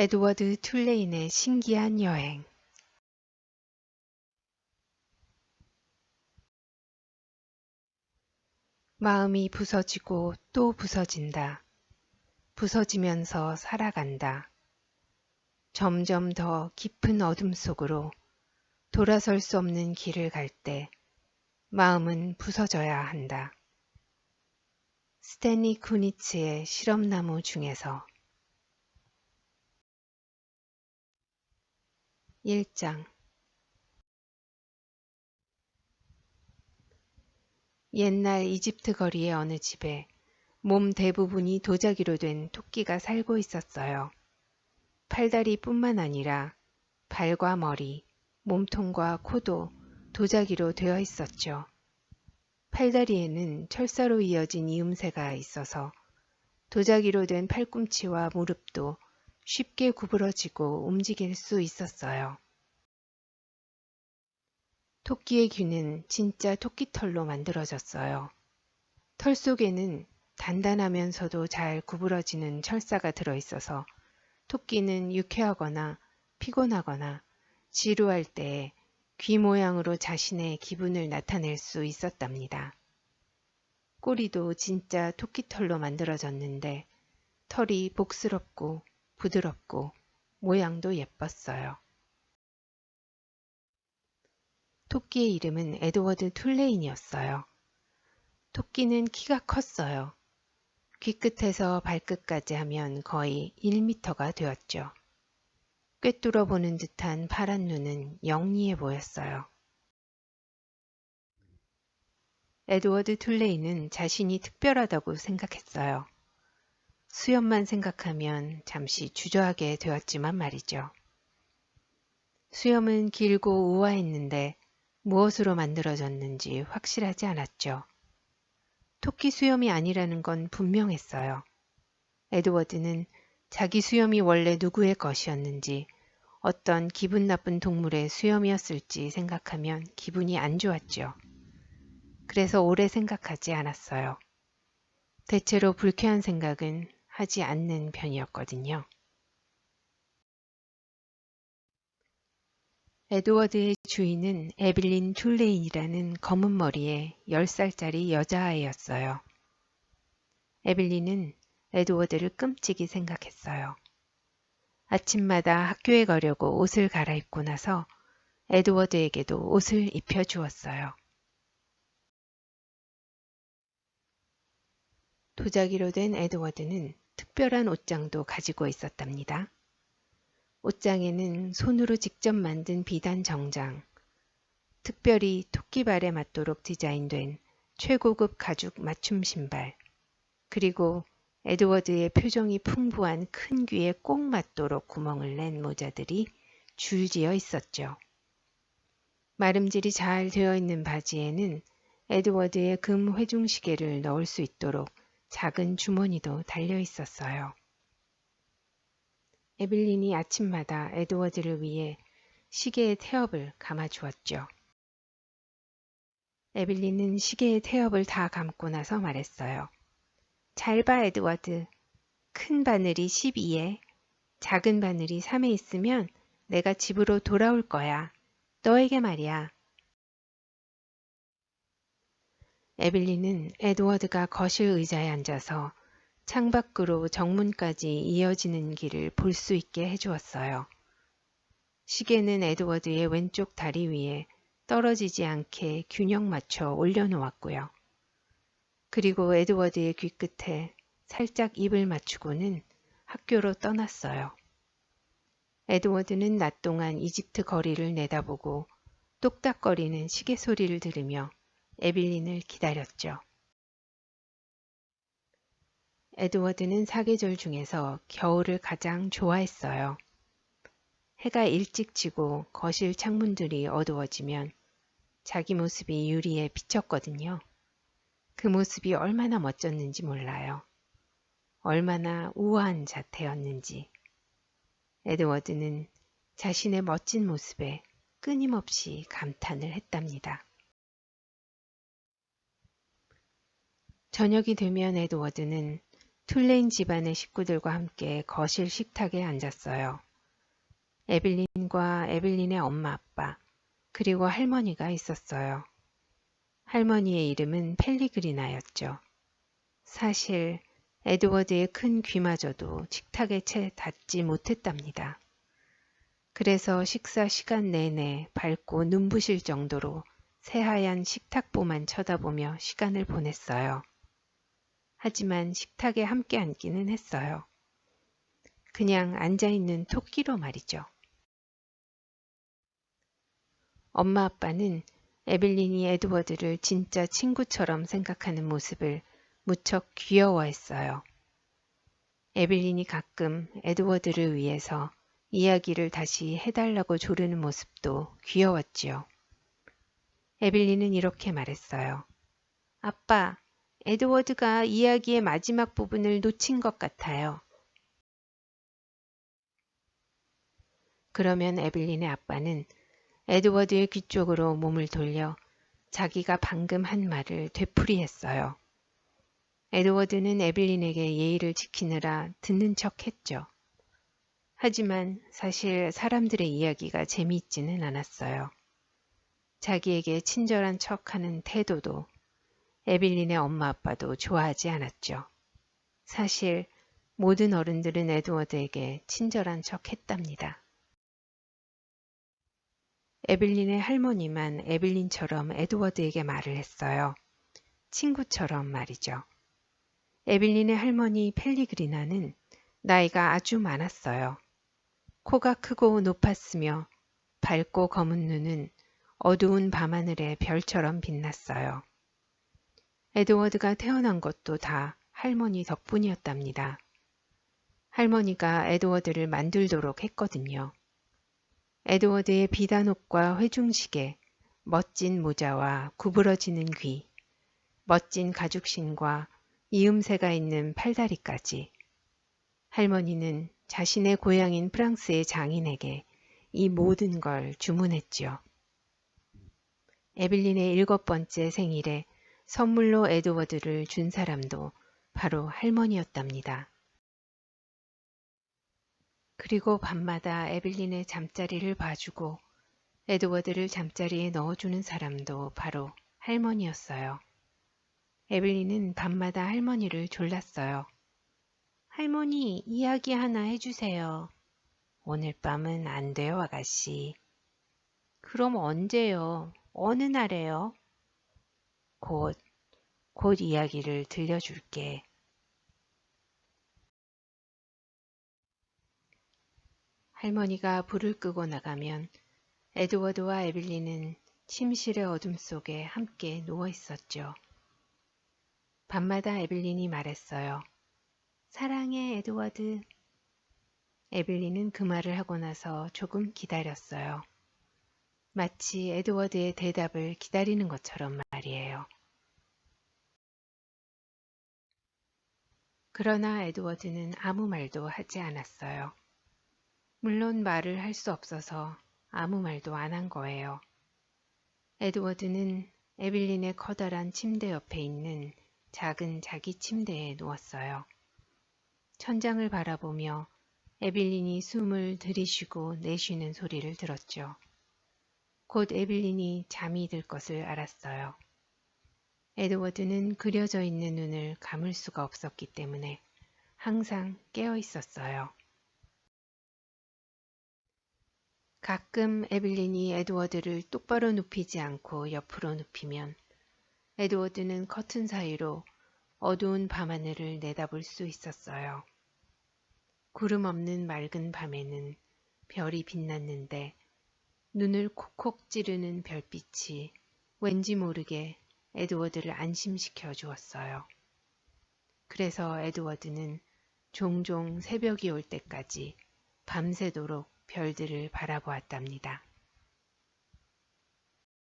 에드워드 툴레인의 신기한 여행. 마음이 부서지고 또 부서진다. 부서지면서 살아간다. 점점 더 깊은 어둠 속으로 돌아설 수 없는 길을 갈 때 마음은 부서져야 한다. 스탠리 쿠니츠의 실험나무 중에서 1장. 옛날 이집트 거리의 어느 집에 몸 대부분이 도자기로 된 토끼가 살고 있었어요. 팔다리뿐만 아니라 발과 머리, 몸통과 코도 도자기로 되어 있었죠. 팔다리에는 철사로 이어진 이음새가 있어서 도자기로 된 팔꿈치와 무릎도 쉽게 구부러지고 움직일 수 있었어요. 토끼의 귀는 진짜 토끼털로 만들어졌어요. 털 속에는 단단하면서도 잘 구부러지는 철사가 들어있어서 토끼는 유쾌하거나 피곤하거나 지루할 때 귀 모양으로 자신의 기분을 나타낼 수 있었답니다. 꼬리도 진짜 토끼털로 만들어졌는데 털이 복스럽고 부드럽고 모양도 예뻤어요. 토끼의 이름은 에드워드 툴레인이었어요. 토끼는 키가 컸어요. 귀끝에서 발끝까지 하면 거의 1미터가 되었죠. 꿰뚫어 보는 듯한 파란 눈은 영리해 보였어요. 에드워드 툴레인은 자신이 특별하다고 생각했어요. 수염만 생각하면 잠시 주저하게 되었지만 말이죠. 수염은 길고 우아했는데 무엇으로 만들어졌는지 확실하지 않았죠. 토끼 수염이 아니라는 건 분명했어요. 에드워드는 자기 수염이 원래 누구의 것이었는지 어떤 기분 나쁜 동물의 수염이었을지 생각하면 기분이 안 좋았죠. 그래서 오래 생각하지 않았어요. 대체로 불쾌한 생각은 하지 않는 편이었거든요. 에드워드의 주인은 에빌린 툴레인이라는 검은 머리의 10살짜리 여자아이였어요. 에빌린은 에드워드를 끔찍이 생각했어요. 아침마다 학교에 가려고 옷을 갈아입고 나서 에드워드에게도 옷을 입혀주었어요. 도자기로 된 에드워드는 특별한 옷장도 가지고 있었답니다. 옷장에는 손으로 직접 만든 비단 정장, 특별히 토끼발에 맞도록 디자인된 최고급 가죽 맞춤 신발, 그리고 에드워드의 표정이 풍부한 큰 귀에 꼭 맞도록 구멍을 낸 모자들이 줄지어 있었죠. 마름질이 잘 되어 있는 바지에는 에드워드의 금 회중시계를 넣을 수 있도록 작은 주머니도 달려 있었어요. 에빌린이 아침마다 에드워드를 위해 시계의 태엽을 감아주었죠. 에빌린은 시계의 태엽을 다 감고 나서 말했어요. 잘 봐, 에드워드. 큰 바늘이 12에, 작은 바늘이 3에 있으면 내가 집으로 돌아올 거야. 너에게 말이야. 에빌린은 에드워드가 거실 의자에 앉아서 창밖으로 정문까지 이어지는 길을 볼 수 있게 해주었어요. 시계는 에드워드의 왼쪽 다리 위에 떨어지지 않게 균형 맞춰 올려놓았고요. 그리고 에드워드의 귀끝에 살짝 입을 맞추고는 학교로 떠났어요. 에드워드는 낮 동안 이집트 거리를 내다보고 똑딱거리는 시계 소리를 들으며 에빌린을 기다렸죠. 에드워드는 사계절 중에서 겨울을 가장 좋아했어요. 해가 일찍 지고 거실 창문들이 어두워지면 자기 모습이 유리에 비쳤거든요. 그 모습이 얼마나 멋졌는지 몰라요. 얼마나 우아한 자태였는지. 에드워드는 자신의 멋진 모습에 끊임없이 감탄을 했답니다. 저녁이 되면 에드워드는 툴레인 집안의 식구들과 함께 거실 식탁에 앉았어요. 에빌린과 에빌린의 엄마 아빠, 그리고 할머니가 있었어요. 할머니의 이름은 펠리그리나였죠. 사실 에드워드의 큰 귀마저도 식탁에 채 닿지 못했답니다. 그래서 식사 시간 내내 밝고 눈부실 정도로 새하얀 식탁보만 쳐다보며 시간을 보냈어요. 하지만 식탁에 함께 앉기는 했어요. 그냥 앉아있는 토끼로 말이죠. 엄마 아빠는 에빌린이 에드워드를 진짜 친구처럼 생각하는 모습을 무척 귀여워했어요. 에빌린이 가끔 에드워드를 위해서 이야기를 다시 해달라고 조르는 모습도 귀여웠지요. 에빌린은 이렇게 말했어요. 아빠, 에드워드가 이야기의 마지막 부분을 놓친 것 같아요. 그러면 에빌린의 아빠는 에드워드의 귀 쪽으로 몸을 돌려 자기가 방금 한 말을 되풀이했어요. 에드워드는 에빌린에게 예의를 지키느라 듣는 척 했죠. 하지만 사실 사람들의 이야기가 재미있지는 않았어요. 자기에게 친절한 척하는 태도도 에빌린의 엄마 아빠도 좋아하지 않았죠. 사실 모든 어른들은 에드워드에게 친절한 척 했답니다. 에빌린의 할머니만 에빌린처럼 에드워드에게 말을 했어요. 친구처럼 말이죠. 에빌린의 할머니 펠리그리나는 나이가 아주 많았어요. 코가 크고 높았으며 밝고 검은 눈은 어두운 밤하늘의 별처럼 빛났어요. 에드워드가 태어난 것도 다 할머니 덕분이었답니다. 할머니가 에드워드를 만들도록 했거든요. 에드워드의 비단 옷과 회중시계, 멋진 모자와 구부러지는 귀, 멋진 가죽신과 이음새가 있는 팔다리까지. 할머니는 자신의 고향인 프랑스의 장인에게 이 모든 걸 주문했지요. 에빌린의 7번째 생일에 선물로 에드워드를 준 사람도 바로 할머니였답니다. 그리고 밤마다 에빌린의 잠자리를 봐주고 에드워드를 잠자리에 넣어주는 사람도 바로 할머니였어요. 에빌린은 밤마다 할머니를 졸랐어요. 할머니, 이야기 하나 해주세요. 오늘 밤은 안 돼요, 아가씨. 그럼 언제요? 어느 날에요? 곧 이야기를 들려줄게. 할머니가 불을 끄고 나가면 에드워드와 에빌린은 침실의 어둠 속에 함께 누워 있었죠. 밤마다 에빌린이 말했어요. 사랑해, 에드워드. 에빌린은 그 말을 하고 나서 조금 기다렸어요. 마치 에드워드의 대답을 기다리는 것처럼 말이에요. 그러나 에드워드는 아무 말도 하지 않았어요. 물론 말을 할 수 없어서 아무 말도 안 한 거예요. 에드워드는 에빌린의 커다란 침대 옆에 있는 작은 자기 침대에 누웠어요. 천장을 바라보며 에빌린이 숨을 들이쉬고 내쉬는 소리를 들었죠. 곧 에빌린이 잠이 들 것을 알았어요. 에드워드는 그려져 있는 눈을 감을 수가 없었기 때문에 항상 깨어 있었어요. 가끔 에빌린이 에드워드를 똑바로 눕히지 않고 옆으로 눕히면 에드워드는 커튼 사이로 어두운 밤하늘을 내다볼 수 있었어요. 구름 없는 맑은 밤에는 별이 빛났는데 눈을 콕콕 찌르는 별빛이 왠지 모르게 에드워드를 안심시켜 주었어요. 그래서 에드워드는 종종 새벽이 올 때까지 밤새도록 별들을 바라보았답니다.